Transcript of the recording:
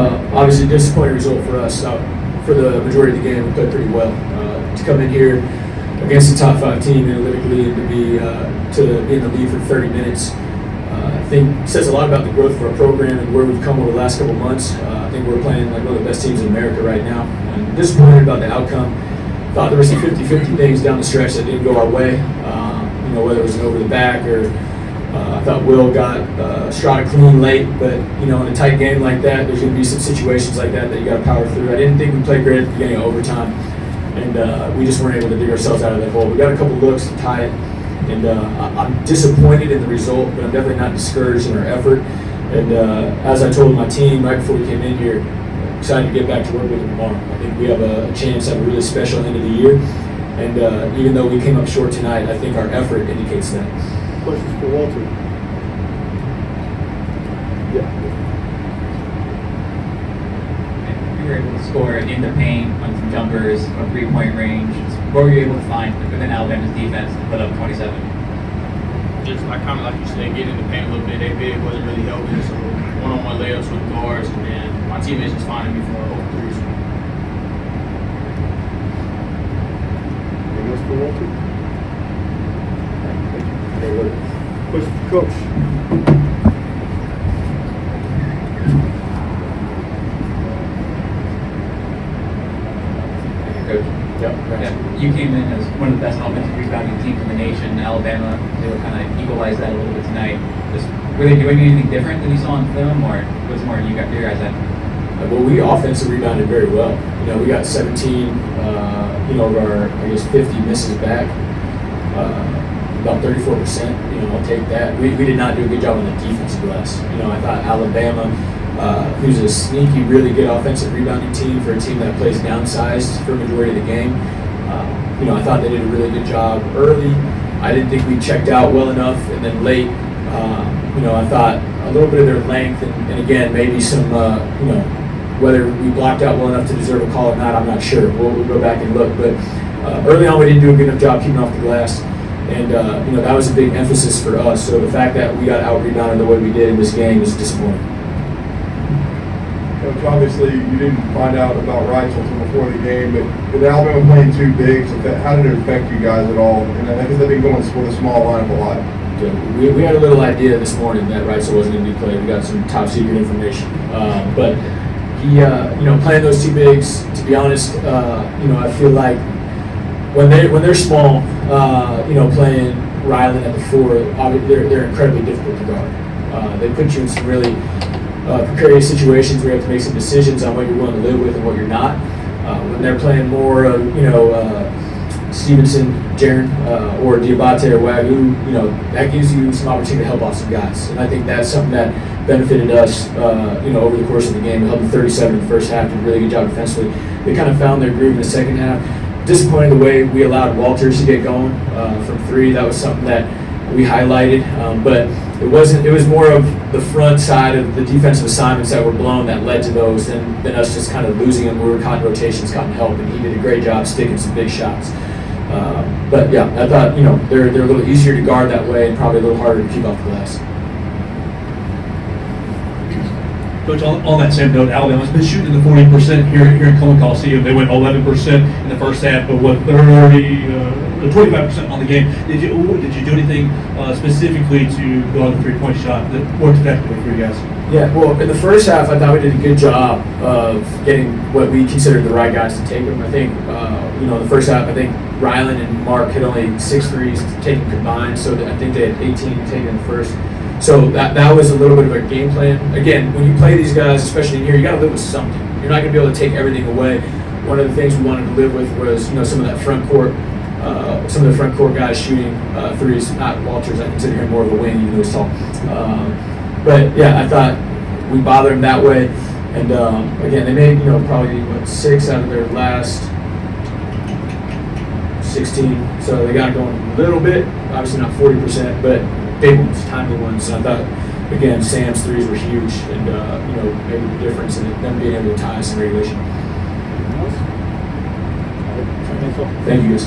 Obviously, disappointing result for us. For the majority of the game, we played pretty well. To come in here against the top 5 team analytically and to be in the lead for 30 minutes, I think says a lot about the growth of our program and where we've come over the last couple of months. I think we're playing like one of the best teams in America right now. I'm disappointed about the outcome. Thought there were some 50-50 things down the stretch that didn't go our way. Whether it was an over the back or I thought Will got Strada clean late, but in a tight game like that, there's going to be some situations like that you got to power through. I didn't think we played great at the beginning of overtime, and we just weren't able to dig ourselves out of that hole. We got a couple looks to tie it, and I'm disappointed in the result, but I'm definitely not discouraged in our effort. And as I told my team right before we came in here, excited to get back to work with them tomorrow. I think we have a chance to have a really special end of the year, and even though we came up short tonight, I think our effort indicates that. Questions for Walter? Yeah. You were able to score in the paint on some jumpers from 3-point range. What were you able to find within Alabama's defense to put up 27? Just like kind of like you said, getting in the paint a little bit. They big wasn't really helping. So one-on-one layups with guards, and then my teammates just finding me for open threes. Anything else for Walter? Question for Coach. Coach. Yeah. You came in as one of the best offensive rebounding teams in the nation. Alabama, they were kind of equalize that a little bit tonight. Were they doing anything different than you saw on film, or was it more you got your guys at? Well, we offensively rebounded very well. We got 17, of our 50 misses back. About 34%. I'll take that. We did not do a good job on the defensive glass. I thought Alabama, who's a sneaky, really good offensive rebounding team for a team that plays downsized for a majority of the game. I thought they did a really good job early. I didn't think we checked out well enough, and then late, I thought a little bit of their length, and again, maybe some, whether we blocked out well enough to deserve a call or not, I'm not sure. We'll go back and look, but early on, we didn't do a good enough job keeping off the glass. And, that was a big emphasis for us. So the fact that we got out-rebounded the way we did in this game is disappointing. Coach, obviously, you didn't find out about Rice until before the game, but with Alabama playing 2 bigs, how did it affect you guys at all? And I guess they've been going with a small lineup a lot. Yeah, we had a little idea this morning that Rice wasn't going to be played. We got some top-secret information. But he, playing those 2 bigs, to be honest, I feel like when they're small, playing Ryland at the 4, they're incredibly difficult to guard. They put you in some really precarious situations where you have to make some decisions on what you're willing to live with and what you're not. When they're playing more, Stevenson, Jaren, or Diabate or Wagyu, that gives you some opportunity to help off some guys. And I think that's something that benefited us, over the course of the game. We held them 37 in the first half, did a really good job defensively. They kind of found their groove in the second half. Disappointed the way we allowed Walters to get going from 3. That was something that we highlighted, but it wasn't. It was more of the front side of the defensive assignments that were blown that led to those than us just kind of losing them. We were caught in rotations, caught in help, and he did a great job sticking some big shots. But yeah, I thought they're a little easier to guard that way and probably a little harder to keep off the glass. Coach, on that same note, Alabama's been shooting in the 40% here in Coleman Coliseum. They went 11% in the first half, but 25% on the game. Did you do anything specifically to go on the 3-point shot that worked effectively for you guys? Yeah, well, in the first half, I thought we did a good job of getting what we considered the right guys to take them. I think, in the first half, I think Ryland and Mark had only 6 threes taken combined, so I think they had 18 taken in the first. So that was a little bit of a game plan. Again, when you play these guys, especially in here, you got to live with something. You're not going to be able to take everything away. One of the things we wanted to live with was, some of that front court, some of the front court guys shooting threes. Not Walters, I consider him more of a wing, even though he's tall. But yeah, I thought we bothered him that way. And again, they made probably 6 out of their last 16. So they got going a little bit, obviously not 40%, but big ones, timely ones. So I thought, again, Sam's threes were huge, and maybe the difference in them being able to tie us in regulation. Anything else? Thank you, guys.